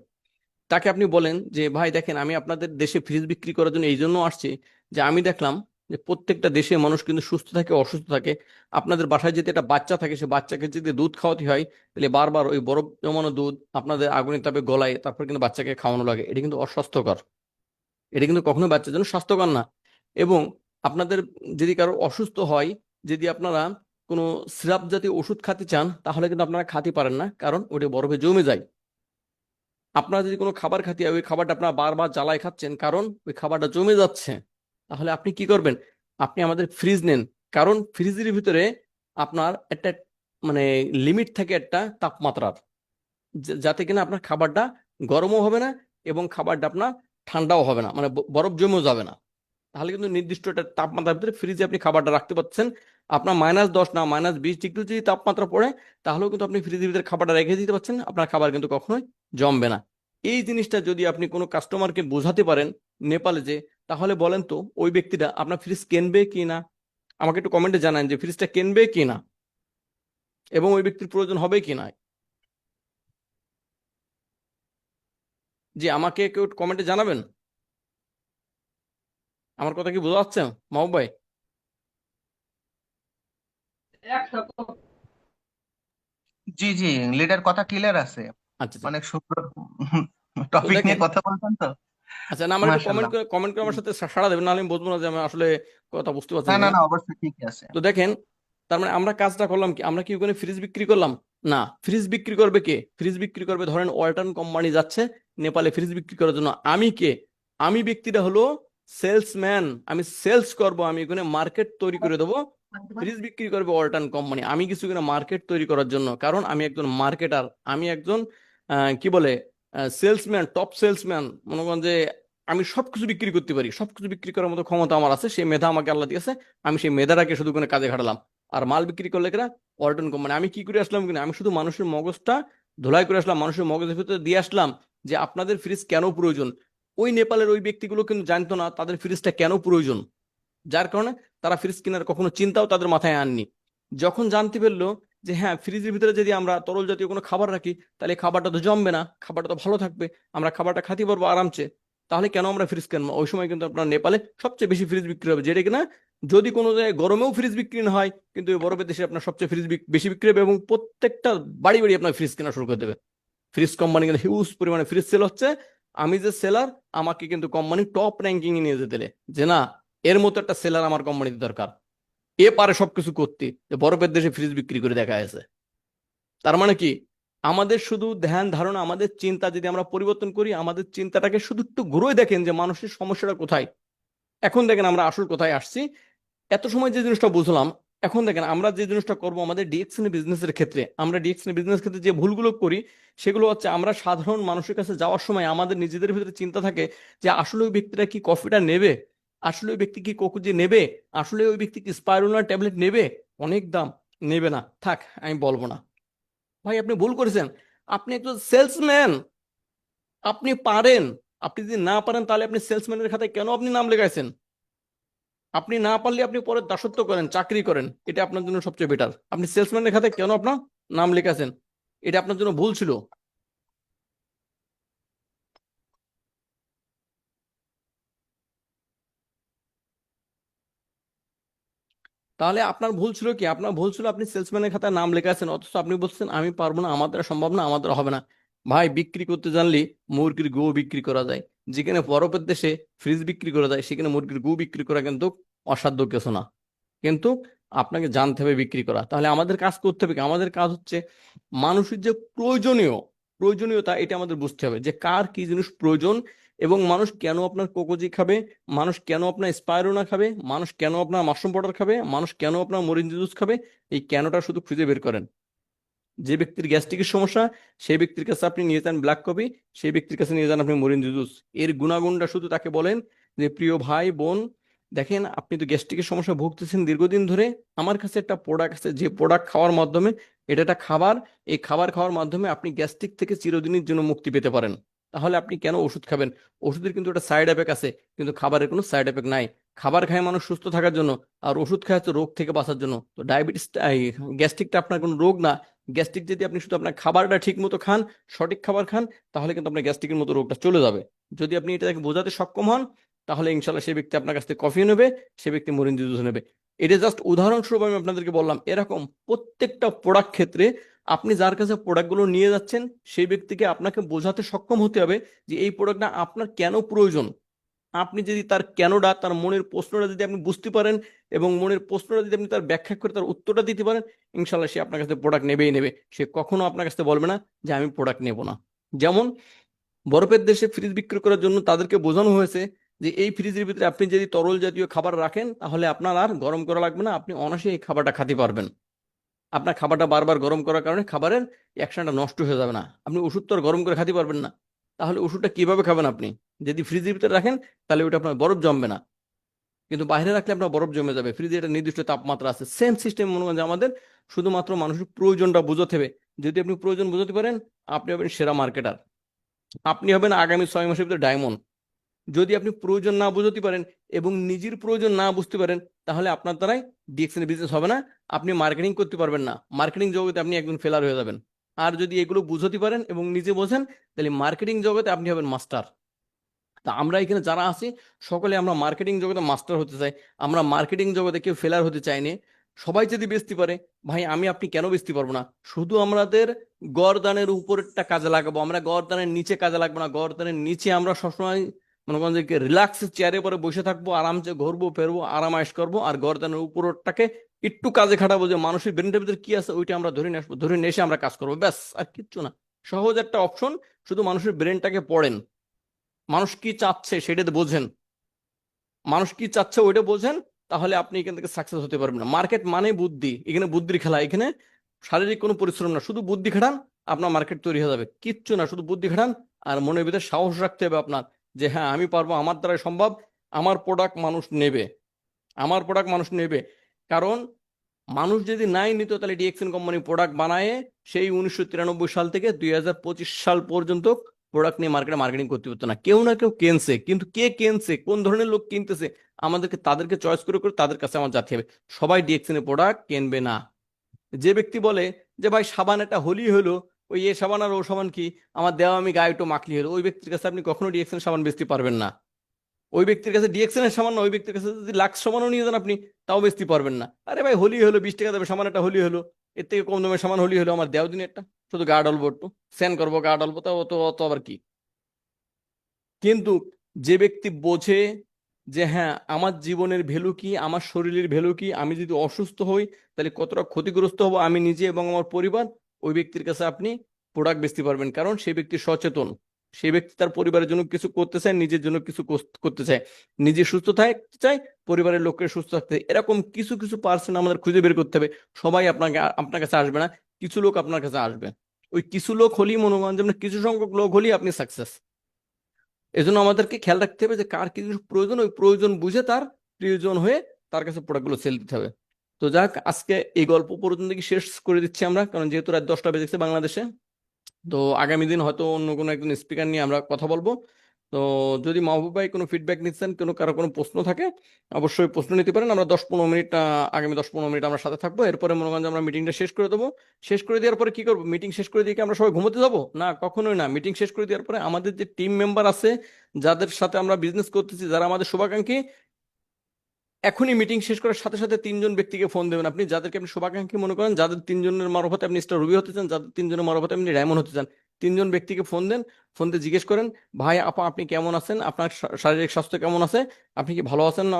তাকে আপনি বলেন যে ভাই দেখেন, আমি আপনাদের দেশে ফ্রিজ বিক্রি করার জন্য এই জন্য আসছি যে আমি দেখলাম যে প্রত্যেকটা দেশে মানুষ কিন্তু সুস্থ থাকে অসুস্থ থাকে। আপনাদের বাসায় যদি একটা বাচ্চা থাকে, সে বাচ্চাকে যদি দুধ খাওয়াতে হয়, তাহলে বারবার ওই বরফ জমানো দুধ আপনাদের আগুনের তাপে গলায় তারপর কিন্তু বাচ্চাকে খাওয়ানো লাগে। এটা কিন্তু অস্বাস্থ্যকর, এটা কিন্তু কখনো বাচ্চার জন্য স্বাস্থ্যকর না। এবং আপনাদের যদি কারো অসুস্থ হয়, যদি আপনারা কোনো সিরাপ জাতীয় ওষুধ খেতে চান, তাহলে কিন্তু আপনারা খেতে পারেন না, কারণ ওটা বরফে জমে যায়। আপনারা যদি কোনো খাবার খাতে হয়, ওই খাবারটা আপনারা বারবার জ্বালায় খাচ্ছেন, কারণ ওই খাবারটা জমে যাচ্ছে। তাহলে আপনি কি করবেন? আপনি আমাদের ফ্রিজ নেন, কারণ ফ্রিজের ভিতরে আপনার একটা মানে লিমিট থাকে একটা তাপমাত্রার, যাতে কিনা আপনার খাবারটা গরমও হবে না এবং খাবারটা আপনার ঠান্ডাও হবে না, মানে বরফ জমেও যাবে না। তাহলে কিন্তু নির্দিষ্ট একটা তাপমাত্রার ভিতরে ফ্রিজে আপনি খাবারটা রাখতে পারছেন। আপনার -10 না -20 ডিগ্রি যদি তাপমাত্রা পড়ে, তাহলেও কিন্তু আপনি ফ্রিজের ভিতরে খাবারটা রেখে দিতে পারছেন, আপনার খাবার কিন্তু কখনোই জমবে না। এই জিনিসটা যদি আপনি কোনো কাস্টমারকে বোঝাতে পারেন নেপালে যে, তাহলে বলেন তো ওই ব্যক্তিটা আপনার ফ্রিজ কিনবে কি না? আমাকে একটু কমেন্টে জানান যে ফ্রিজটা কিনবে কি না, এবং ওই ব্যক্তির প্রয়োজন হবে কি না। জি, আমাকে কেউ কমেন্টে জানাবেন। আমার কথা কি বোঝা যাচ্ছে মাহবুব ভাই? জি জি, লিডার কথা ক্লিয়ার আছে। আচ্ছা আচ্ছা। অনেক সুন্দর তো টপিক নিয়ে দেখেন, কথা বলছেন তো। আচ্ছা না, আমার একটু কমেন্ট মাশাল্লাহ। করে কমেন্ট করে আমার সাথে সাড়া দেবেন, নাহলে আমি বুঝবো না যে আমি আসলে কথা বুঝতে না পারছেন না কিনা। না, অবশ্যই ঠিক আছে। তো দেখেন, তার মানে আমরা কাজটা করলাম কি, আমরা কি ওখানে ফ্রিজ বিক্রি করলাম? না। ফ্রিজ বিক্রি করবে কে? ফ্রিজ বিক্রি করবে ধরেন ওয়ালটন কোম্পানি যাচ্ছে নেপালে ফ্রিজ বিক্রি করার জন্য। আমি কে? আমি ব্যক্তিটা হলো সেলসম্যান। আমি সেলস করব, আমি ওখানে মার্কেট তৈরি করে দেবো। ফ্রিজ বিক্রি করবে ওয়ালটন কোম্পানি, আমি কিছু কিনা মার্কেট তৈরি করার জন্য, কারণ আমি একজন মার্কেটার। আমি একজন কি বলে সেলসম্যান, টপ সেলসম্যান। মনে করেন যে আমি সবকিছু বিক্রি করতে পারি, সবকিছু বিক্রি করার মতো ক্ষমতা আমার আছে, সেই মেধা আমাকে আল্লাহ দিয়েছে। আমি সেই মেধাটাকে শুধু কোনো কাজে খাটালাম। আর মাল বিক্রি করলে কিনা ওয়ালটন কোম্পানি। আমি কি করে আসলাম কিনা, আমি শুধু মানুষের মগজটা ধোলাই করে আসলাম, মানুষের মগজের ভিতরে দিয়ে আসলাম যে আপনাদের ফ্রিজ কেন প্রয়োজন। ওই নেপালের ওই ব্যক্তিগুলো কিন্তু জানতো না তাদের ফ্রিজটা কেন প্রয়োজন, যার কারণে তারা ফ্রিজ কেনার কখনো চিন্তাও তাদের মাথায় আননি। যখন জানতে পারলো যে হ্যাঁ, ফ্রিজের ভিতরে যদি আমরা তরল জাতীয় কোনো খাবার রাখি, তাহলে খাবারটা তো জমবে না, খাবারটা তো ভালো থাকবে, আমরা খাবারটা খেতে পারবো আরামসে, তাহলে কেন আমরা ফ্রিজ কিনবো? ওই সময় কিন্তু আপনার নেপালে সবচেয়ে বেশি ফ্রিজ বিক্রি হবে, যেটা কিনা যদি কোনো জায়গায় গরমেও ফ্রিজ বিক্রি না হয়, কিন্তু ওই বরফের দেশে আপনার সবচেয়ে ফ্রিজ বেশি বিক্রি হবে, এবং প্রত্যেকটা বাড়ি বাড়ি আপনার ফ্রিজ কেনা শুরু করে দেবে। ফ্রিজ কোম্পানি কিন্তু হিউজ পরিমাণে ফ্রিজ সেল হচ্ছে। আমি যে সেলার, আমাকে কিন্তু কোম্পানি টপ র্যাঙ্কিং এ নিয়ে যেতে দেয়, যে না, এর মতো একটা সেলার আমার কোম্পানিতে দরকার, এ পারে সবকিছু করতে, যে বরফের দেশে ফ্রিজ বিক্রি করে দেখা আছে। তার মানে কি, আমাদের শুধু ধ্যান ধারণা, আমাদের চিন্তা যদি আমরা পরিবর্তন করি, আমাদের চিন্তাটাকে শুধু একটু ঘুরে দেখেন যে মানুষের সমস্যাটা কোথায়। এখন দেখেন আমরা আসল কোথায় আসছি। এত সময় যে জিনিসটা বুঝলাম, এখন দেখেন আমরা যে জিনিসটা করবো আমাদের ডিএক্সএন বিজনেসের ক্ষেত্রে, আমরা ডিএক্সএন বিজনেস ক্ষেত্রে যে ভুলগুলো করি, সেগুলো হচ্ছে আমরা সাধারণ মানুষের কাছে যাওয়ার সময় আমাদের নিজেদের ভিতরে চিন্তা থাকে যে আসলে ওই ব্যক্তিটা কি কফিটা নেবে, আসলে ওই ব্যক্তি কি কোকুজি নেবে, আসলে ওই ব্যক্তি কি স্পাইরুলার ট্যাবলেট নেবে, অনেক দাম, নেবে না, থাক আমি বলবো না। ভাই আপনি ভুল করেছেন, আপনি একজন সেলসম্যান, আপনি পারেন। আপনি যদি না পারেন, তাহলে আপনি সেলসম্যানের খাতায় কেন আপনি নাম লেখাইছেন? আপনি না পারলে আপনি পরে দাসত্ব করেন, চাকরি করেন, এটা আপনার জন্য সবচেয়ে বেটার। আপনি সেলসম্যানের খাতায় কেন আপনার নাম লেখাছেন? এটা আপনার জন্য ভুল ছিল। তাহলে আপনার ভুল ছিল কি, আপনার ভুল ছিল আপনি সেলসম্যানের খাতায় নাম লেখাছেন, অথচ আপনি বলছেন আমি পারবো না, আমার দ্বারা সম্ভব না, আমার দ্বারা হবে না। ভাই, বিক্রি করতে জানলে মুরগির গু বিক্রি করা যায়। যেখানে বরফের দেশে ফ্রিজ বিক্রি করা যায়, সেখানে মুরগির গু বিক্রি করা কিন্তু অসাধ্য কিছু না। কিন্তু আপনাকে জানতে হবে বিক্রি করা। তাহলে আমাদের কাজ করতে হবে কি? আমাদের কাজ হচ্ছে মানুষের যে প্রয়োজনীয়তা এটা আমাদের বুঝতে হবে যে কার কি জিনিস প্রয়োজন, এবং মানুষ কেন আপনার কোকোজি খাবে, মানুষ কেন আপনার স্পাইরুনা খাবে, মানুষ কেন আপনার মাশরুম পাউডার খাবে, মানুষ কেন আপনার মরিচ জুস খাবে। এই কেনটা শুধু খুঁজে বের করেন। যে ব্যক্তির গ্যাস্ট্রিকের সমস্যা সেই ব্যক্তির কাছে আপনি নিয়ে যান ব্ল্যাক কফি, সেই ব্যক্তির কাছে নিয়ে যান আপনি মরিঞ্জি জুস। এর গুণাগুণটা শুধু তাকে বলেন যে প্রিয় ভাই বোন, দেখেন আপনি তো গ্যাস্ট্রিকের সমস্যা ভুগতেছেন দীর্ঘদিন ধরে, আমার কাছে একটা প্রোডাক্ট আছে যে প্রোডাক্ট খাওয়ার মাধ্যমে, এটা একটা খাবার, এই খাবার খাওয়ার মাধ্যমে আপনি গ্যাস্ট্রিক থেকে চিরদিনের জন্য মুক্তি পেতে পারেন। তাহলে আপনি কেন ওষুধ খাবেন? ওষুধের কিন্তু একটা সাইড এফেক্ট আছে, কিন্তু খাবারের কোনো সাইড এফেক্ট নাই। খাবার খায় মানুষ সুস্থ থাকার জন্য, আর ওষুধ খায় হচ্ছে রোগ থেকে বাঁচার জন্য। তো ডায়াবেটিস, গ্যাস্ট্রিকটা আপনার কোনো রোগ না। গ্যাস্ট্রিক যদি আপনি শুধু আপনার খাবারটা ঠিক মতো খান, সঠিক খাবার খান, তাহলে কিন্তু আপনার গ্যাস্ট্রিকের মতো রোগটা চলে যাবে। যদি আপনি এটাকে বোঝাতে সক্ষম হন, তাহলে ইনশাল্লাহ সেই ব্যক্তি আপনার কাছ থেকে কফি নেবে, সে ব্যক্তি মরিঞ্জি জুস নেবে। এটা জাস্ট উদাহরণস্বরূপ আমি আপনাদেরকে বললাম। এরকম প্রত্যেকটা প্রোডাক্ট ক্ষেত্রে আপনি যার কাছে প্রোডাক্টগুলো নিয়ে যাচ্ছেন সেই ব্যক্তিকে আপনাকে বোঝাতে সক্ষম হতে হবে যে এই প্রোডাক্টটা আপনার কেন প্রয়োজন। আপনি যদি তার কেনটা, তার মনের প্রশ্নটা যদি আপনি বুঝতে পারেন, এবং মনের প্রশ্নটা যদি আপনি তার ব্যাখ্যা করে তার উত্তরটা দিতে পারেন, ইনশাল্লাহ সে আপনার কাছে প্রোডাক্ট নেবেই নেবে। সে কখনো আপনার কাছে বলবে না যে আমি প্রোডাক্ট নেব না। যেমন বরফের দেশে ফ্রিজ বিক্রি করার জন্য তাদেরকে বোঝানো হয়েছে যে এই ফ্রিজের ভিতরে আপনি যদি তরল জাতীয় খাবার রাখেন তাহলে আপনার আর গরম করা লাগবে না, আপনি অনায়াসে এই খাবারটা খেতে পারবেন। আপনার খাবারটা বারবার গরম করার কারণে খাবারের অ্যাকশনটা নষ্ট হয়ে যাবে না। আপনি ওষুধ তো আর গরম করে খেতে পারবেন না। তাহলে ওষুধটা কিভাবে খাবেন আপনি? যদি ফ্রিজের ভিতরে রাখেন তাহলে ওটা আপনার বরফ জমবে না, কিন্তু বাইরে রাখলে আপনার বরফ জমে যাবে। ফ্রিজে একটা নির্দিষ্ট তাপমাত্রা আছে। সেম সিস্টেম মনে করেন যে আমাদের শুধুমাত্র মানুষের প্রয়োজনটা বোঝাতে হবে। যদি আপনি প্রয়োজন বোঝাতে পারেন, আপনি হবেন সেরা মার্কেটার, আপনি হবেন আগামী 6 মাসের ভিতরে ডায়মন্ড। যদি আপনি প্রয়োজন না বোঝাতে পারেন এবং নিজের প্রয়োজন না বুঝতে পারেন, তাহলে আপনার দ্বারাই ডিএক্সএন বিজনেস হবে না, আপনি মার্কেটিং করতে পারবেন না, মার্কেটিং জগতে আপনি একজন ফেলার হয়ে যাবেন। আর যদি এগুলো বুঝতে পারেন এবং নিজে বোঝেন, তাহলে মার্কেটিং জগতে আপনি হবেন মাস্টার। তা আমরা এখানে যারা আছি সকলে আমরা মার্কেটিং জগতে মাস্টার হতে চাই। আমরা মার্কেটিং জগতে কেউ ফেলার হতে চাইনি। সবাই যদি বেচতে পারে, ভাই আমি আপনি কেন বেচতে পারবো না? শুধু আমাদের গরদানের উপরটা কাজে লাগাবো, আমরা গরদানের নিচে কাজে লাগবো না। গরদানের নিচে আমরা সবসময় মনে করেন যে রিল্যাক্স চেয়ারে পরে বসে থাকবো, আরামসে ঘুরবো ফেরবো, আরামায়েশ করবো, আর গরদানের উপরটাকে একটু কাজে খাটাবো যে মানুষের ব্রেনের ভিতরে কি আছে ওইটা আমরা ধরে নিয়ে আসবো, ধরে নিয়ে এসে আমরা কাজ করবো, ব্যাস আর কিচ্ছু না। সহজ একটা অপশন, শুধু মানুষের ব্রেনটাকে পড়েন, মানুষ কি চাচ্ছে সেটাতে বোঝেন, মানুষ কি চাচ্ছে ওইটা বোঝেন, তাহলে আপনি এখান থেকে সাকসেস হতে পারবেন না। মার্কেট মানে বুদ্ধি, এখানে বুদ্ধির খেলা। এখানে শারীরিক কোনো পরিশ্রম না, শুধু বুদ্ধি খাটান, আপনার মার্কেট তৈরি হয়ে যাবে। কিচ্ছু না, শুধু বুদ্ধি খাটান। আর মনের ভিতরে সাহস রাখতে হবে আপনার যে হ্যাঁ আমি পারবো, আমার দ্বারা সম্ভব, আমার প্রোডাক্ট মানুষ নেবে, আমার প্রোডাক্ট মানুষ নেবে। কারণ মানুষ যদি নাই নিত তাহলে ডিএক্সএন কোম্পানি প্রোডাক্ট বানায় সেই 1993 সাল থেকে 2025 সাল পর্যন্ত প্রোডাক্ট নিয়ে মার্কেটে মার্কেটিং করতে হতো না। কেউ না কেউ কেনছে, কিন্তু কে কেনছে, কোন ধরনের লোক কিনতেছে, আমাদেরকে তাদেরকে চয়েস করে করে তাদের কাছে আমার যেতে হবে। সবাই ডিএক্সএন এর প্রোডাক্ট কিনবে না। যে ব্যক্তি বলে যে ভাই সাবান একটা হলি হলো, ওই এ সাবান আর ও সাবান কি, আমার দেওয়া আমি গায়ে একটু মাখলি হলো, ওই ব্যক্তির কাছে আপনি কখনো ডিএক্সএন সাবান বেচতে পারবেন না। ওই ব্যক্তির কাছে ডিএক্সএন এর সামান না, ওই ব্যক্তির কাছে যদি লাক্স সামানও নিয়ে যান আপনি, তাও বেচতে পারবেন না। আরে ভাই হোলি হলো, 20 টাকা দেবে সামান, একটা হোলি হলো, এর থেকে কম দামের সামান হোলি হলো, আমার দেও দিন একটা, শুধু গা ডলবো একটু, স্যান করবো, গা ডলবো, তা অত অত আবার কি। কিন্তু যে ব্যক্তি বোঝে যে হ্যাঁ আমার জীবনের ভ্যালু কি, আমার শরীরের ভ্যালু কি, আমি যদি অসুস্থ হই তাহলে কতটা ক্ষতিগ্রস্ত হব আমি নিজে এবং আমার পরিবার, ওই ব্যক্তির কাছে আপনি প্রোডাক্ট বেচতে পারবেন। কারণ সেই ব্যক্তি সচেতন, সেই ব্যক্তি তার পরিবারের জন্য কিছু করতে চায়, নিজের জন্য কিছু করতে চায়, নিজে সুস্থ থাকতে চায়, পরিবারের লোকের সুস্থ থাকতে চায়। এরকম কিছু কিছু পার্সন আমাদের খুঁজে বের করতে হবে। সবাই আপনার কাছে আসবে না, কিছু লোক আপনার কাছে আসবে। ওই কিছু লোক হলেই মনে করেন যেমন কিছু সংখ্যক লোক হলেই আপনি সাকসেস। এজন্য আমাদেরকে খেয়াল রাখতে হবে যে কার কি জিনিস প্রয়োজন, ওই প্রয়োজন বুঝে তার প্রিয়জন হয়ে তার কাছে প্রোডাক্টগুলো সেল দিতে হবে। তো যাক, আজকে এই গল্প পর্যন্ত কি শেষ করে দিচ্ছি আমরা, কারণ যেহেতু রাত 10টা বেজেছে বাংলাদেশে। তো আগামী দিন হয়তো অন্য কোনো একজন স্পিকার নিয়ে আমরা কথা বলবো। তো যদি মাহবুব ভাই কোনো ফিডব্যাক নিচ্ছেন, কারো কোনো প্রশ্ন থাকে, অবশ্যই প্রশ্ন নিতে পারেন। আমরা 10-15 মিনিট, আগামী 10-15 মিনিট আমরা সাথে থাকবো। এরপরে মনে করেন যে আমরা মিটিংটা শেষ করে দেবো। শেষ করে দেওয়ার পরে কি করবো? মিটিং শেষ করে দিয়ে কি আমরা সবাই ঘুমোতে যাবো? না, কখনোই না। মিটিং শেষ করে দেওয়ার পরে আমাদের যে টিম মেম্বার আছে, যাদের সাথে আমরা বিজনেস করতেছি, যারা আমাদের শুভাকাঙ্ক্ষী, এখনই মিটিং শেষ করার সাথে সাথে 3জন ব্যক্তিকে ফোন দেবেন আপনি, যাদেরকে আপনি শুভাকাঙ্ক্ষী মনে করেন, যাদের 3জনের মারফতে আপনি স্টার রুবি হতে চান, যাদের 3জনের মারফতে আপনি ডায়মন্ড হতে চান। 3জন ব্যক্তিকে ফোন দেন। ফোন দিয়ে জিজ্ঞেস করেন, ভাই আপা আপনি কেমন আছেন, আপনার শারীরিক স্বাস্থ্য কেমন আছে, আপনি কি ভালো আছেন না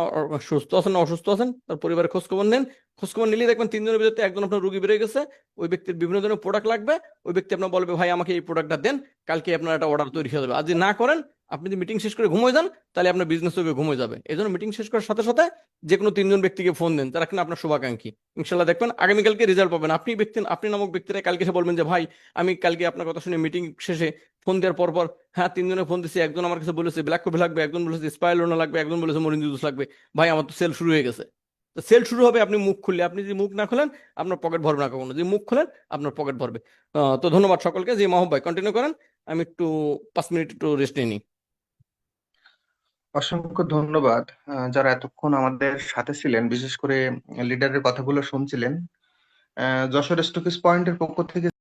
সুস্থ আছেন না অসুস্থ আছেন, তার পরিবারের খোঁজ খবর নেন। খোঁজ খবর নিলেই দেখবেন 3 জনের ভিতরে একজন আপনার রুগী বেড়ে গেছে। ওই ব্যক্তির বিভিন্ন ধরনের প্রোডাক্ট লাগবে, ওই ব্যক্তি আপনার বলবে ভাই আমাকে এই প্রোডাক্টটা দেন, কালকে আপনার একটা অর্ডার তৈরি হয়ে যাবে। আর যদি না করেন, আপনি যদি মিটিং শেষ করে ঘুমিয়ে যান, তাহলে আপনার বিজনেস হবে ঘুমিয়ে যাবে। এই জন্য মিটিং শেষ করার সাথে সাথে যে কোনো 3 জন ব্যক্তিকে ফোন দেন, তারা কিনা আপনার শুভাকাঙ্ক্ষী। ইনশাল্লাহ দেখবেন আগামীকালকে রেজাল্ট পাবেন। আপনি নামক ব্যক্তিরা কালকে এসে বলবেন যে ভাই আমি কালকে আপনার কথা শুনে মিটিং শেষে ফোন দেওয়ার পর পর, হ্যাঁ 3 জনে ফোন দিচ্ছি, একজন আমার কাছে বলেছে ব্ল্যাক কফি লাগবে, একজন বলেছে স্পাইরুলিনা লাগবে, একজন বলেছে মরিন জুস লাগবে। ভাই আমার তো সেল শুরু হয়ে গেছে। তো সেল শুরু হবে আপনি মুখ খুললে। আপনি যদি মুখ না খোলেন, আপনার পকেট ভরবে না কখনো। যদি মুখ খোলেন, আপনার পকেট ভরবে। তো ধন্যবাদ সকলকে। যে মাহবুব ভাই কন্টিনিউ করেন, আমি একটু 5 মিনিট একটু রেস্ট নিয়ে নিই। অসংখ্য ধন্যবাদ যারা এতক্ষণ আমাদের সাথে ছিলেন, বিশেষ করে লিডারের কথাগুলো শুনছিলেন। যশোর স্টকিস পয়েন্টের পক্ষ থেকে